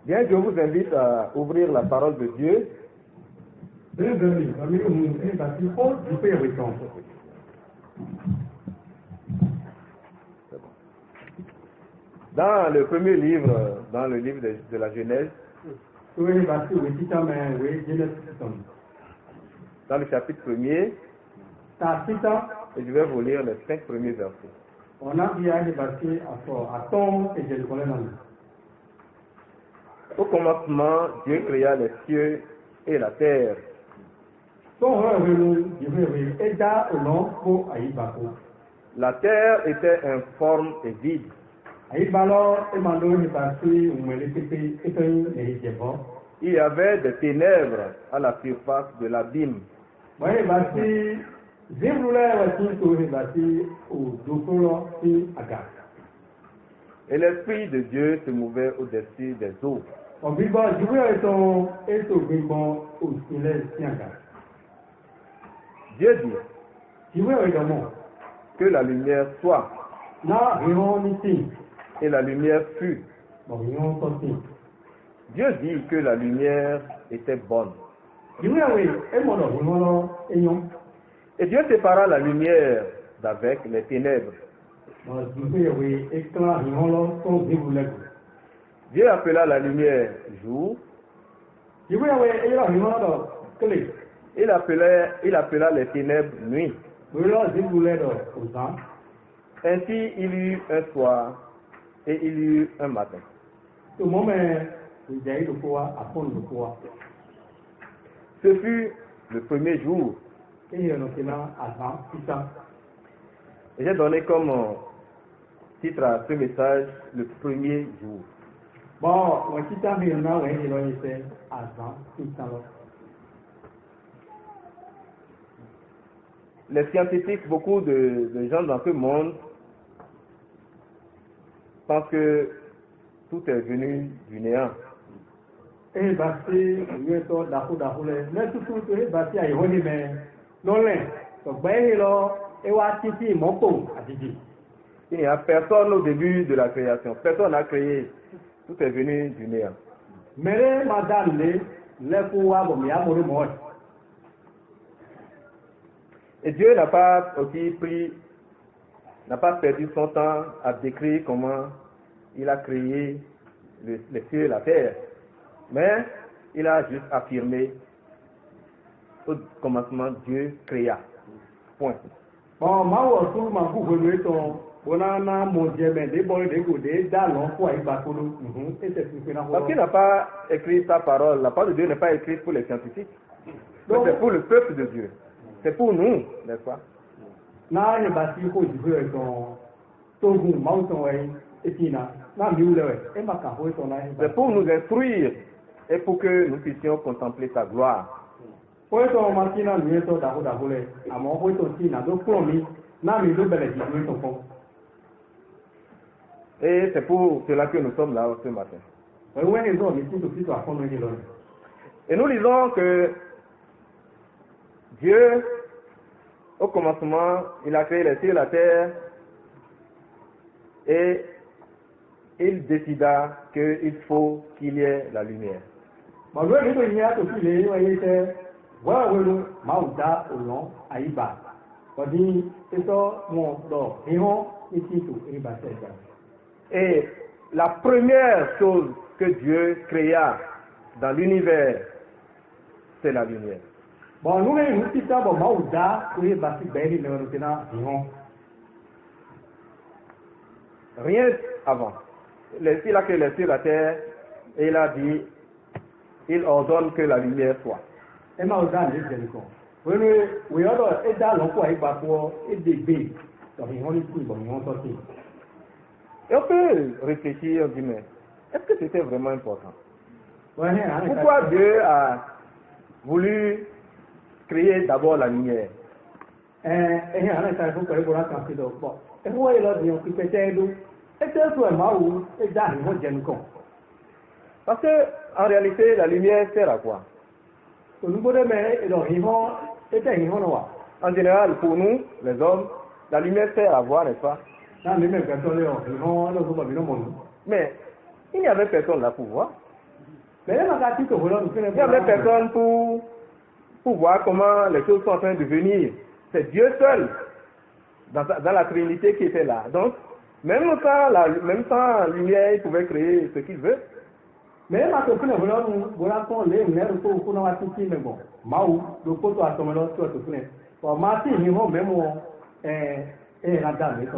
Bien, je vous invite à ouvrir la parole de Dieu dans le premier livre, dans le livre de la Genèse, dans le chapitre 1er, et je vais vous lire les 5 premiers versets. Au commencement, Dieu créa les cieux et la terre. La terre était informe et vide. Il y avait des ténèbres à la surface de l'abîme. Et l'Esprit de Dieu se mouvait au-dessus des eaux. Dieu dit que la lumière soit. Et la lumière fut. Dieu dit que la lumière était bonne. Et Dieu sépara la lumière d'avec les ténèbres. Dieu appela la lumière jour. Il appela les ténèbres nuit. Ainsi il y eut un soir et il y eut un matin. Ce fut le premier jour. Et j'ai donné comme titre à ce message le premier jour. Les scientifiques, beaucoup de gens dans ce monde pensent que tout est venu du néant. Il n'y a personne au début de la création. Personne n'a créé. Tout est venu du néant. Et Dieu n'a pas perdu son temps à décrire comment il a créé les cieux et la terre. Mais il a juste affirmé au commencement Dieu créa. Point. Parce qu'il n'a pas écrit sa parole. La parole de Dieu n'est pas écrite pour les scientifiques. C'est pour le peuple de Dieu. C'est pour nous, n'est-ce pas? C'est pour nous instruire et pour que nous puissions contempler sa gloire. Et c'est pour cela que nous sommes là ce matin. Et nous lisons que Dieu, au commencement, il a créé les cieux et la terre et il décida qu'il faut qu'il y ait la lumière. Et la première chose que Dieu créa dans l'univers, c'est la lumière. Rien avant. Il a créé les cieux et la terre et il a dit, il ordonne que la lumière soit. Et on peut réfléchir, on dit, mais est-ce que c'était vraiment important? Pourquoi Dieu a voulu créer d'abord la lumière? Parce que en réalité, la lumière sert à quoi? En général, pour nous, les hommes, la lumière sert à voir, n'est-ce pas? Mais il n'y avait personne là pour voir. Il y a des personnes pour voir comment les choses sont en train de venir. C'est Dieu seul, dans la Trinité qui était là. Donc, même sans lumière, il pouvait créer ce qu'il veut. Mais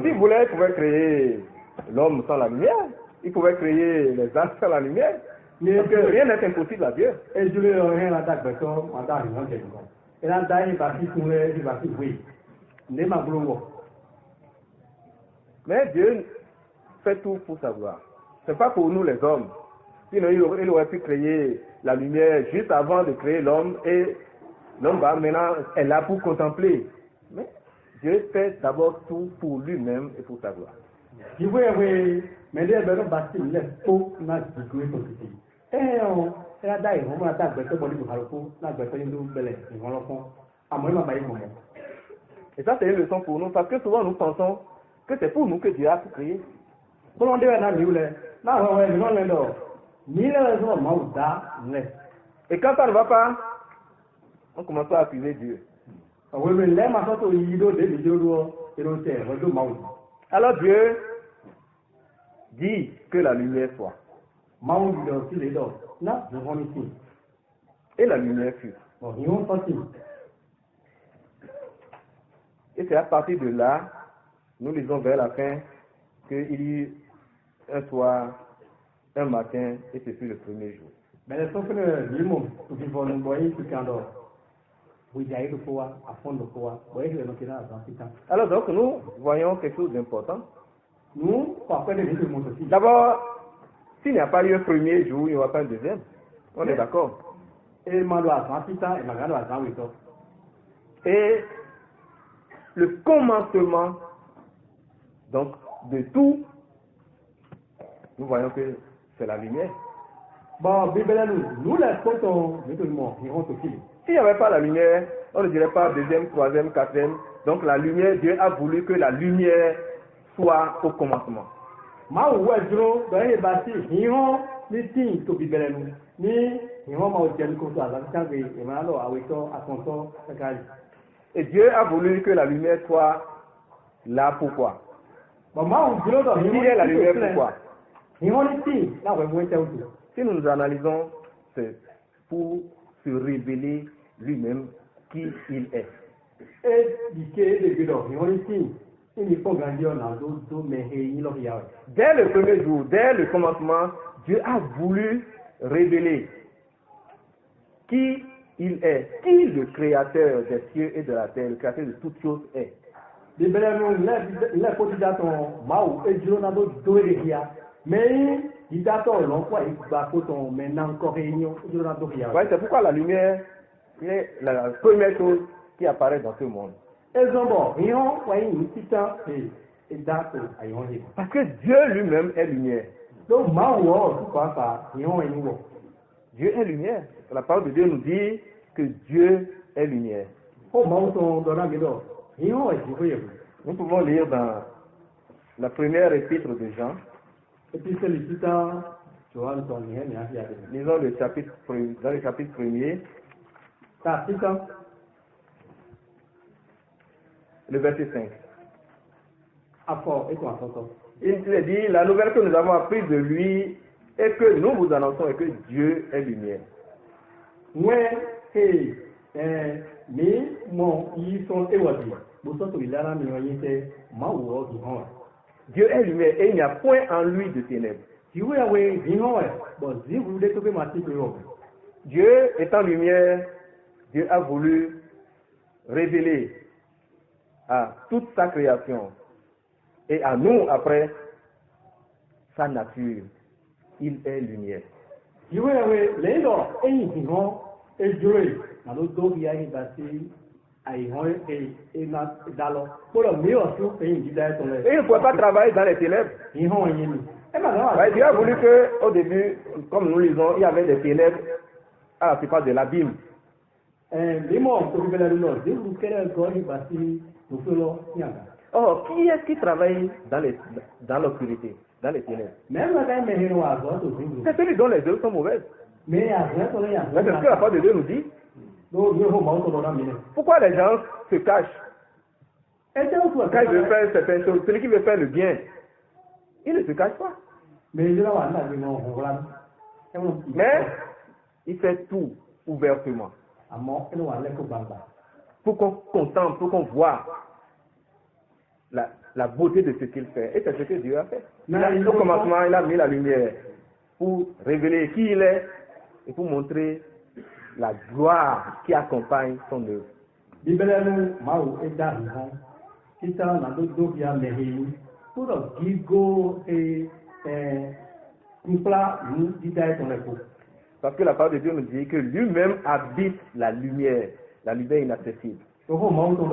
s'il voulait, il pouvait créer l'homme sans la lumière. Il pouvait créer les âmes sans la lumière. Parce que rien n'est impossible à Dieu. Mais Dieu fait tout pour sa gloire. Ce n'est pas pour nous les hommes. Sinon, il aurait pu créer la lumière juste avant de créer l'homme et l'homme maintenant est là pour contempler. Mais Dieu fait d'abord tout pour lui-même et pour sa gloire. Et ça, c'est une leçon pour nous parce que souvent nous pensons que c'est pour nous que Dieu a tout créé. Et quand ça ne va pas, on commence à accuser Dieu. Alors Dieu dit que la lumière soit. Et la lumière fut. Et c'est à partir de là, nous lisons vers la fin, qu'il y eut un soir, un matin, et ce fut le premier jour. Alors donc nous voyons quelque chose d'important. D'abord, s'il n'y a pas eu un premier jour, il n'y aura pas un deuxième. On est d'accord. Et le commencement donc de tout, nous voyons que c'est la lumière. S'il n'y avait pas la lumière, on ne dirait pas deuxième, troisième, quatrième. Donc la lumière, Dieu a voulu que la lumière soit au commencement. Et Dieu a voulu que la lumière soit là pourquoi? Qui est la lumière pourquoi? Si nous nous analysons, c'est pour se révéler lui-même qui il est. Dès le premier jour, dès le commencement, Dieu a voulu révéler qui il est, qui le créateur des cieux et de la terre, le créateur de toutes choses est. Ouais, c'est pourquoi la lumière est la première chose qui apparaît dans ce monde. Parce que Dieu lui-même est lumière. Dieu est lumière. La parole de Dieu nous dit que Dieu est lumière. Nous pouvons lire dans la première épître de Jean. Lisons le chapitre, dans le chapitre 1er. Le verset 5. Il dit, la nouvelle que nous avons apprise de lui et que nous vous annonçons est que Dieu est lumière. Dieu est lumière et il n'y a point en lui de ténèbres. Dieu étant lumière, Dieu a voulu révéler à toute sa création et à nous après sa nature. Il est lumière. Et il ne pouvait pas travailler dans les ténèbres. Ouais, Dieu a voulu qu'au début, comme nous lisons, il y avait des ténèbres à la surface de l'abîme. Or, qui est-ce qui travaille dans l'obscurité, dans les ténèbres? C'est celui dont les œuvres sont mauvaises. Mais c'est ce que la parole de Dieu nous dit. Pourquoi les gens se cachent? Quand il veut faire certaines choses, celui qui veut faire le bien, il ne se cache pas. Mais il fait tout ouvertement. Pour qu'on contemple, pour qu'on voit la beauté de ce qu'il fait. Et c'est ce que Dieu a fait. Au commencement, il a mis la lumière pour révéler qui il est et pour montrer la gloire qui accompagne son œuvre. Parce que la parole de Dieu nous dit que lui-même habite la lumière inaccessible. Voyez,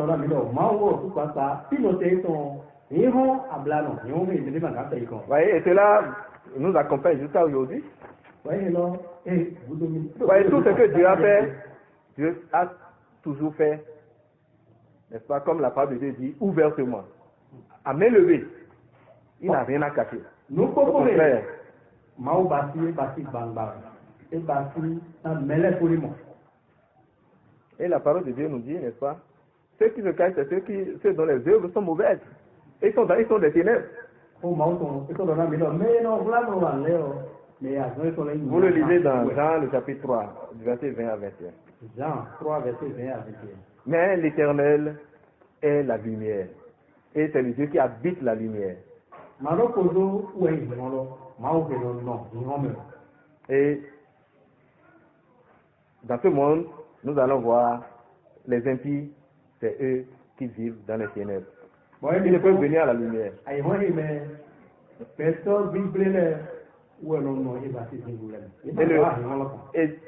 et cela nous accompagne jusqu'à aujourd'hui. Voyez, tout ce que Dieu a fait, Dieu a toujours fait, n'est-ce pas, comme la parole de Dieu dit, ouvertement, à main levée. Il n'a rien à cacher. Au contraire. Et la parole de Dieu nous dit, n'est-ce pas, ceux qui se cachent, c'est ceux dont les œuvres sont mauvaises. Ils sont des ténèbres. Vous le lisez dans Jean le chapitre 3, du verset 20 à 21. Jean 3, verset 20 à 21. Mais l'Éternel est la lumière. Et c'est le Dieu qui habite la lumière. Et dans ce monde, nous allons voir les impies, c'est eux qui vivent dans les ténèbres. Ils ne peuvent venir à la lumière. Et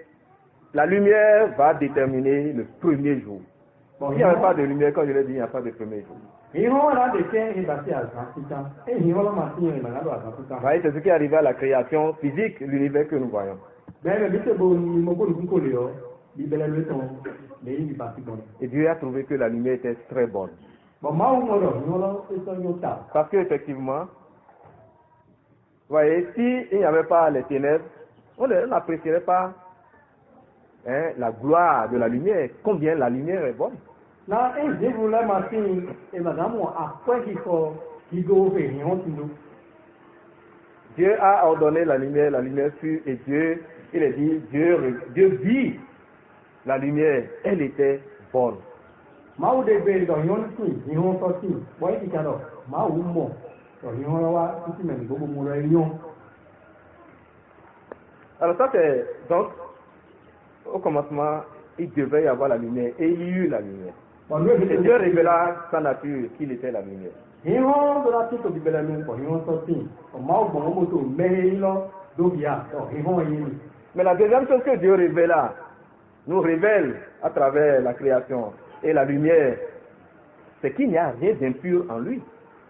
la lumière va déterminer le premier jour. S'il n'y avait pas de lumière, quand je l'ai dit, il n'y a pas de premier jour. Voyez, c'est ce qui est arrivé à la création physique, l'univers que nous voyons. Et Dieu a trouvé que la lumière était très bonne. Parce qu'effectivement, vous voyez, s'il n'y avait pas les ténèbres, on n'apprécierait pas la gloire de la lumière, combien la lumière est bonne. Dieu a ordonné la lumière fut, et Dieu, il a dit, Dieu vit la lumière, elle était bonne. Alors ça c'est, donc, au commencement, il devait y avoir la lumière, et il y eut la lumière. Et Dieu révéla sa nature, qu'il était la lumière. Mais la deuxième chose que Dieu révéla, nous révèle à travers la création et la lumière, c'est qu'il n'y a rien d'impur en lui.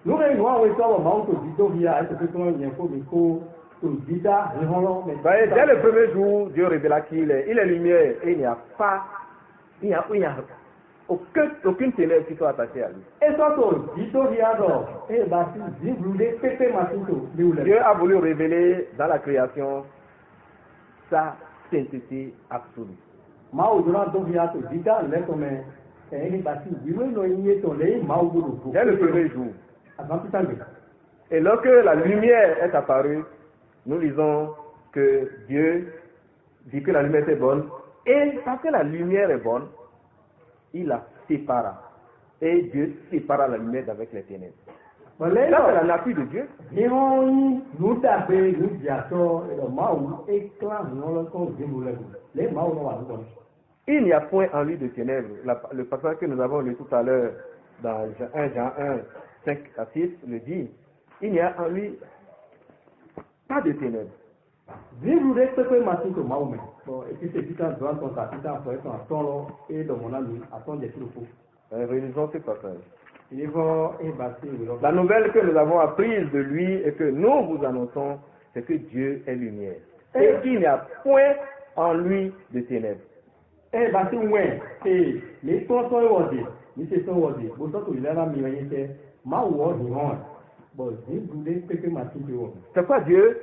Voyez, dès le premier jour, Dieu révéla qu'il est. Il est lumière et il n'y a aucune ténèbre qui soit attachée à lui. Dieu a voulu révéler dans la création sa sainteté absolue. Dès le premier jour. Et lorsque la lumière est apparue, nous lisons que Dieu dit que la lumière était bonne. Et parce que la lumière est bonne, il la sépara. Et Dieu sépara la lumière d'avec les ténèbres. Ça, c'est la nature de Dieu. Il n'y a point en lui de ténèbres. Le passage que nous avons lu tout à l'heure dans 1 Jean 1, 5 à 6 le dit. Il n'y a en lui pas de ténèbres. Réalisons ce passage. La nouvelle que nous avons apprise de lui et que nous vous annonçons, c'est que Dieu est lumière. Et qu'il n'y a point en lui de ténèbres. C'est quoi Dieu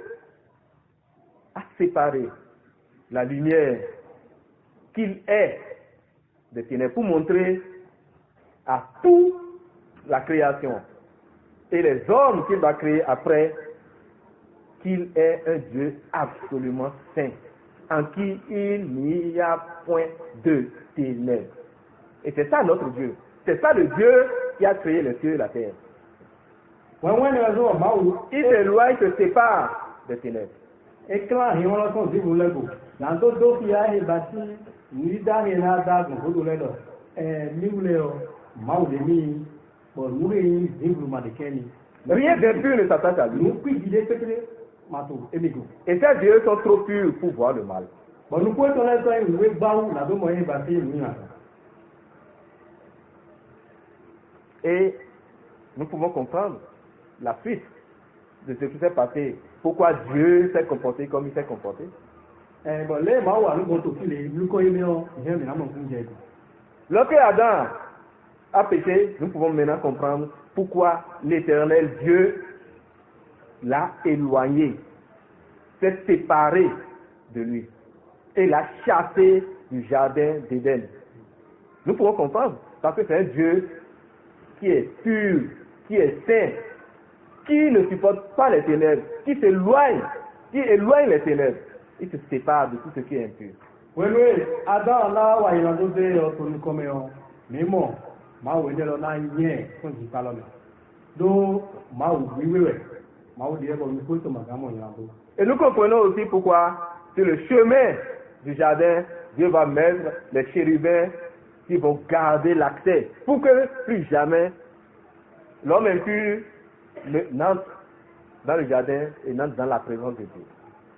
a séparé la lumière qu'il est des ténèbres, pour montrer à toute la création et les hommes qu'il va créer après qu'il est un Dieu absolument saint, en qui il n'y a point de ténèbres. Et c'est ça notre Dieu. C'est ça le Dieu qui a créé les cieux et la terre. Il s'éloigne, se sépare des ténèbres. Rien d'impur ne s'attache à lui. Et ces dieux sont trop purs pour voir le mal. Et nous pouvons comprendre la suite de ce qui s'est passé. Pourquoi Dieu s'est comporté comme il s'est comporté. Lorsque Adam a péché, nous pouvons maintenant comprendre pourquoi l'Éternel Dieu l'a éloigné, s'est séparé de lui et l'a chassé du jardin d'Éden. Nous pouvons comprendre parce que c'est un Dieu qui est pur, qui est saint, qui ne supporte pas les ténèbres, qui éloigne les ténèbres. Il se sépare de tout ce qui est impur. Et nous comprenons aussi pourquoi sur le chemin du jardin, Dieu va mettre les chérubins qui vont garder l'accès pour que plus jamais l'homme impur n'entre dans le jardin et n'entre dans la présence de Dieu.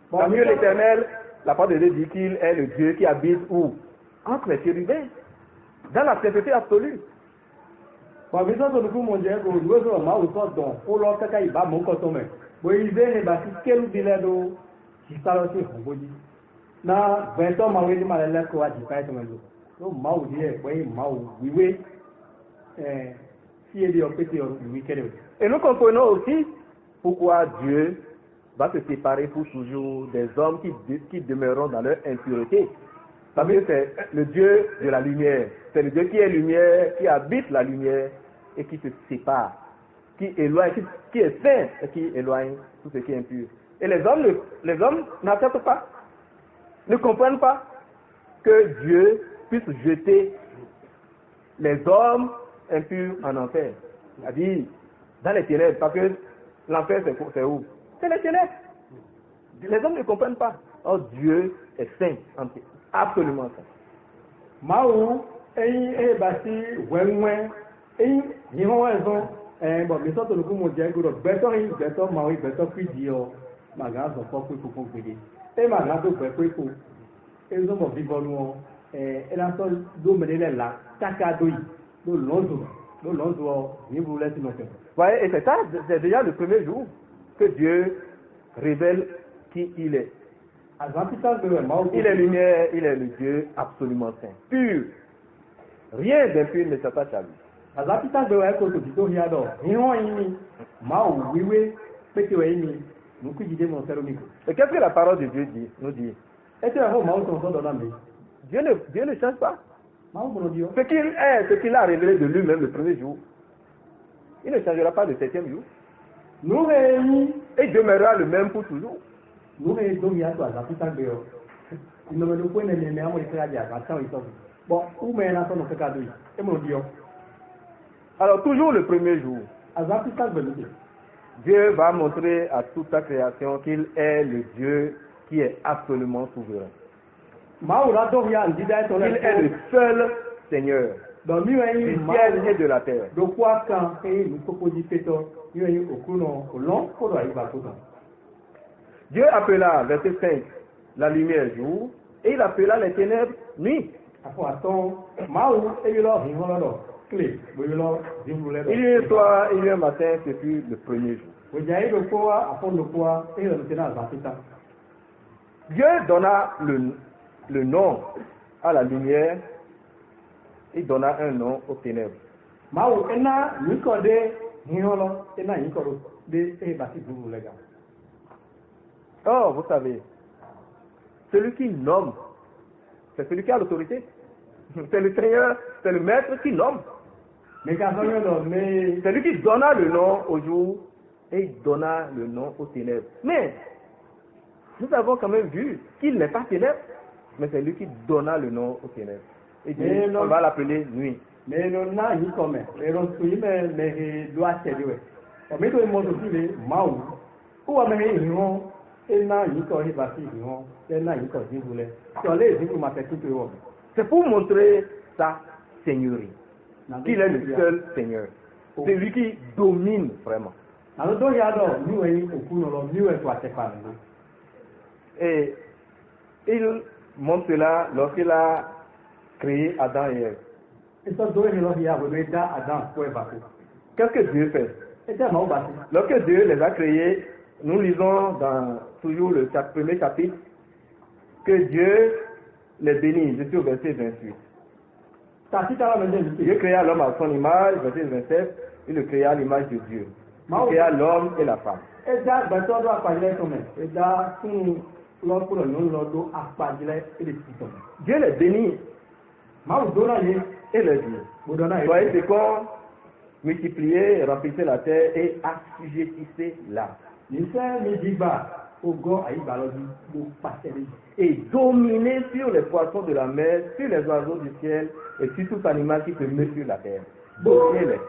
Parce que l'Éternel, la parole de Dieu dit qu'il est le Dieu qui habite où? Entre les chérubins, dans la sainteté absolue. Et nous comprenons aussi pourquoi Dieu va se séparer pour toujours des hommes qui demeureront dans leur impureté. Parce que c'est le Dieu de la lumière. C'est le Dieu qui est lumière, qui habite la lumière et qui se sépare, qui éloigne, qui est saint et qui éloigne tout ce qui est impur. Et les hommes n'acceptent pas, ne comprennent pas que Dieu puisse jeter les hommes impurs en enfer. C'est-à-dire dans les ténèbres, parce que l'enfer c'est où? C'est les ténèbres. Les hommes ne comprennent pas. Oh, Dieu est saint, absolument saint. Voyez, et c'est ça, c'est déjà le premier jour que Dieu révèle qui il est. Il est lumière, il est le Dieu absolument saint, pur. Rien d'impur ne s'attache à lui. Et qu'est-ce que la parole de Dieu nous dit? Dieu ne change pas. Ce qu'il est, ce qu'il a révélé de lui-même le premier jour, il ne changera pas le 7e jour. Et il demeurera le même pour toujours. Alors toujours le premier jour, Dieu va montrer à toute sa création qu'il est le Dieu qui est absolument souverain. Il est le seul Seigneur du ciel et de la terre. Dieu appela, verset 5, la lumière jour, et il appela les ténèbres nuit. Il y a un soir, il y a un matin, ce fut le premier jour. Dieu donna le nom à la lumière, il donna un nom aux ténèbres. Oh, vous savez, celui qui nomme, c'est celui qui a l'autorité. C'est le Seigneur, c'est le Maître qui nomme. Mais quand on est là, mais C'est lui qui donna le nom au jour et il donna le nom aux ténèbres. Mais nous avons quand même vu qu'il n'est pas ténèbres, mais c'est lui qui donna le nom aux ténèbres. Et dit, Mais non. on va l'appeler nuit. mais non na yi comme mais non tu mais doit chéri ouais. Mais toi moi aussi les mau. Ou à mais non et na yi ko yi ba si non. Et na yi ko ji voulait. Sur les vous m'a fait tout le monde. C'est pour montrer sa seigneurie, qu'il est le seul Seigneur. C'est lui qui domine vraiment. Alors donc il y a donc nous et au coup non nous et toi c'est pas nous. Et il montre cela lorsqu'il a créé Adam et Ève. Et ça doit il y a vraiment dans Adam pour évacuer. Qu'est-ce que Dieu fait? Et c'est mau bâti. Lorsque Dieu les a créés, nous lisons dans toujours le premier chapitre que Dieu les bénit. Je suis au verset 28. Dieu créa l'homme à son image, verset 27, il le créa à l'image de Dieu. Il créa l'homme et la femme. Et ça, ben toi dois pas dire comme et là tout l'autre pour le nom l'autre à pas dire et les petits. Dieu les bénit Mau dona ye et les dit, soyez féconds, multipliez, remplissez la terre et assujettissez-la. Et dominez sur les poissons de la mer, sur les oiseaux du ciel et sur tout animal qui se met sur la terre. Dominez-les.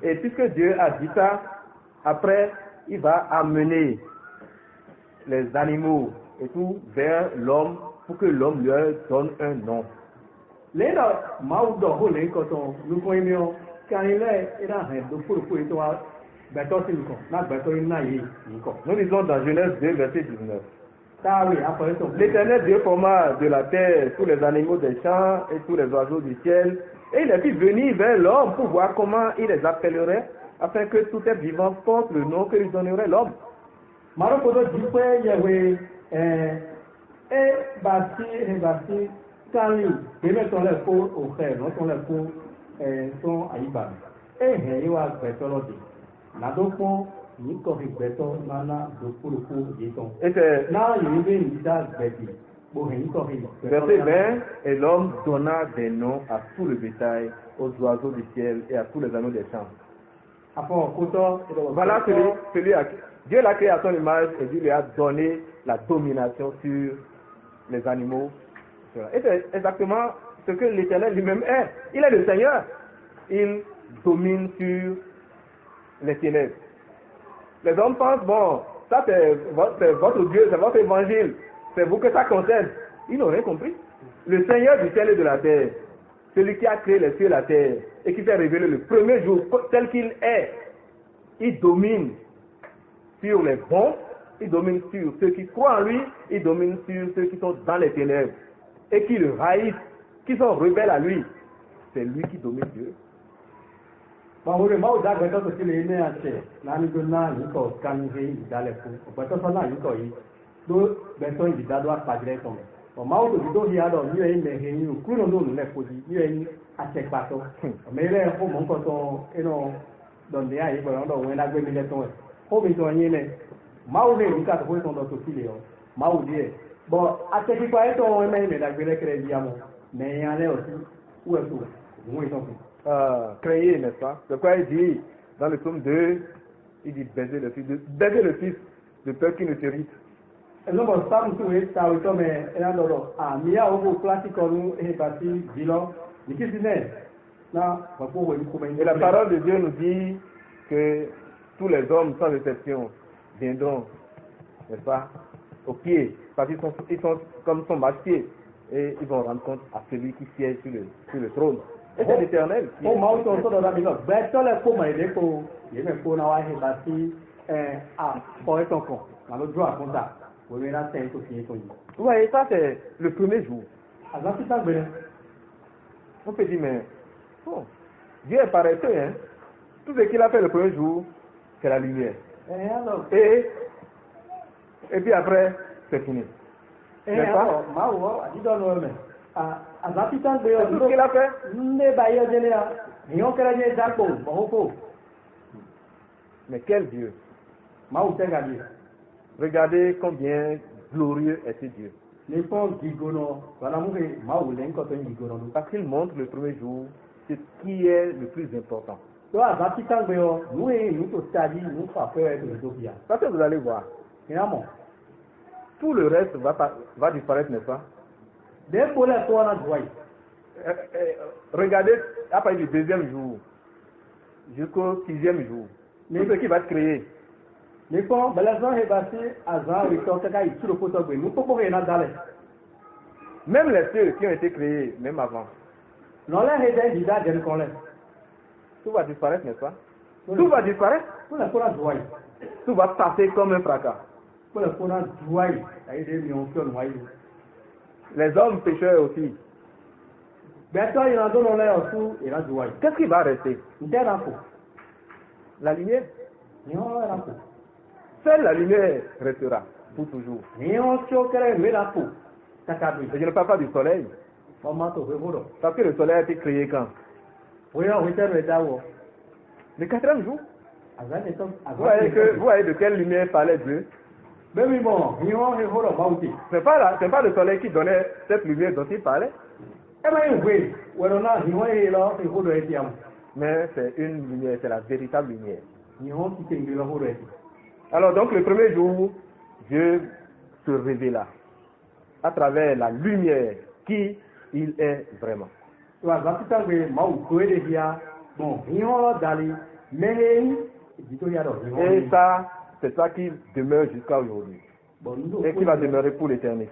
Et puisque Dieu a dit ça, après, il va amener les animaux et tout vers l'homme pour que l'homme leur donne un nom. Nous lisons dans Genèse 2, verset 19. L'Éternel Dieu forma de la terre tous les animaux des champs et tous les oiseaux du ciel, et il les fit venir vers l'homme pour voir comment il les appellerait, afin que tout être vivant porte le nom que lui donnerait l'homme. Et c'est verset 20, et l'homme donna des noms à tout le bétail, aux oiseaux du ciel et à tous les animaux des champs. Voilà celui à qui Dieu l'a créé à son image et Dieu lui a donné la domination sur les animaux. Et c'est exactement ce que l'Éternel lui-même est. Il est le Seigneur. Il domine sur les ténèbres. Les hommes pensent, bon, ça c'est votre Dieu, c'est votre évangile, c'est vous que ça concerne. Ils n'ont rien compris. Le Seigneur du ciel et de la terre, celui qui a créé les cieux et la terre et qui s'est révélé le premier jour tel qu'il est, il domine sur les bons, il domine sur ceux qui croient en lui, il domine sur ceux qui sont dans les ténèbres et qui le haïssent, qui sont rebelles à lui. C'est lui qui domine Dieu. Créer, n'est-ce pas? C'est quoi il dit dans le psaume 2, il dit baiser le fils, de peur qu'il ne s'irrite. Et la parole de Dieu nous dit que tous les hommes sans exception viendront, n'est-ce pas, au pied, parce qu'ils sont comme son marche-pied, et ils vont rendre compte à celui qui siège sur le trône. Et c'est l'Éternel. Vous voyez, ça c'est le premier jour. On peut dire, mais bon, Dieu est paresseux, hein. Tout ce qu'il a fait le premier jour, c'est la lumière. Et puis après, c'est fini. N'est-ce pas? C'est tout ce qu'il a fait. Mais quel Dieu! Maou Tegadi. Regardez combien glorieux est ce Dieu. Les fonds Gigono, voilà mourir Maou Lenkoton Gigono. Parce qu'il montre le premier jour ce qui est le plus important. Toi, Vatican Béo, nous et nous tous stadi, nous pas peur de l'utopia. Parce que vous allez voir, Finalement, tout le reste va disparaître, n'est-ce pas? dès pour la toi, on a joie. Regardez, à partir du deuxième jour jusqu'au sixième jour, tout ce qui va se créer. Les fonds, Belazan est passé à Zan, et Totaka, il tue le poteau, nous ne pouvons rien d'aller. Même les cieux qui ont été créés, même avant, Non, là, il y a des gens qui ont tout va disparaître, n'est-ce pas? Tout va disparaître. pour la joie. Tout va passer comme un fracas. Pour la joie, il y a des millions de noyaux. Les hommes pécheurs aussi. Ben, toi, il y en a d'autres, on est aussi, il y a la joie. Qu'est-ce qui va rester? Il y a la peau. La lumière. Il y a la peau. Seule la lumière restera pour toujours. Il y a un chocolat, mais la peau. Ça cabre. Et je ne parle pas du soleil. Comment tu veux voir? Parce que le soleil a été créé quand? Oui, on va faire le dawa. Le quatrième jour. Vous Vous voyez de quelle lumière parlait Dieu? Mais oui, bon, il y a un héros bauti. C'est pas le soleil qui donnait cette lumière dont il parlait, Eh bien, oui, on a un héros de Etiam. mais c'est une lumière, c'est la véritable lumière. Il y a un qui t'aime de l'héros de Etiam. Alors donc le premier jour, Dieu se révéla à travers la lumière qui il est vraiment. Tu vois, la petite angle, Maou, Koélégia, bon, il y a un Dali, mais Et ça, c'est ça qui demeure jusqu'à aujourd'hui. Et qui va demeurer pour l'éternité.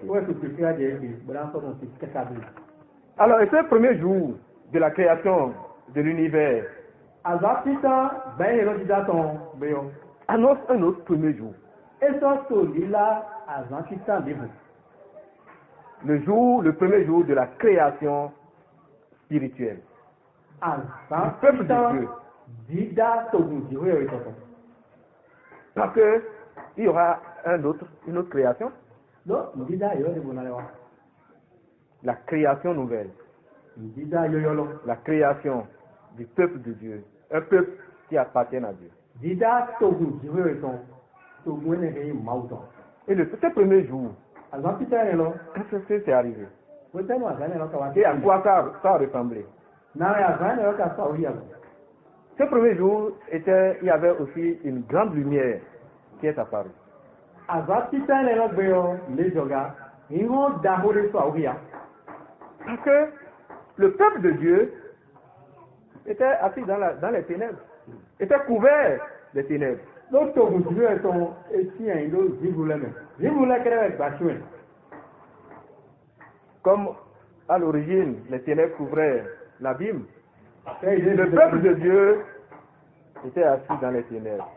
Alors, et ce premier jour de la création de l'univers annonce un autre premier jour. Le premier jour de la création spirituelle. Du peuple de Dieu. Parce que il y aura une autre création. La création nouvelle. La création du peuple de Dieu. Un peuple qui appartient à Dieu. Et ce premier jour, quand c'est arrivé, et à quoi ça ressemblait? Ce premier jour, il y avait aussi une grande lumière qui est apparue. Parce que le peuple de Dieu était assis dans les ténèbres, était couvert des ténèbres. Comme à l'origine, les ténèbres couvraient l'abîme, le peuple de Dieu était assis dans les ténèbres,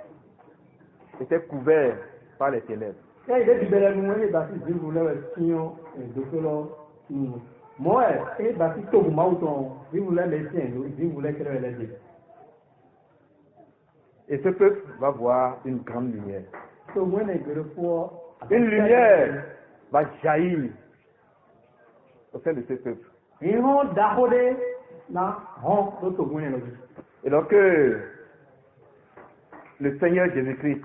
était couvert par les ténèbres. Et ce peuple va voir une grande lumière. Une lumière va jaillir au sein de ce peuple. Et lorsque le Seigneur Jésus-Christ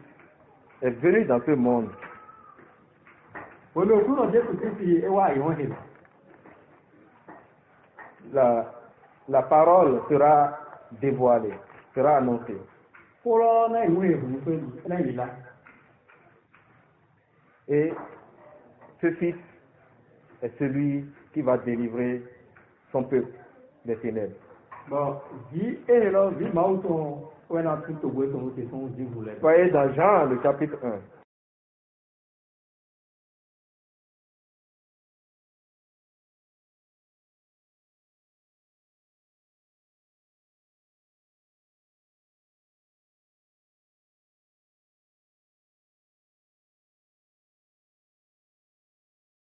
est venu dans ce monde, la parole sera dévoilée, sera annoncée. Et ce Fils est celui qui va délivrer son peuple des ténèbres. Voyez dans Jean le chapitre 1.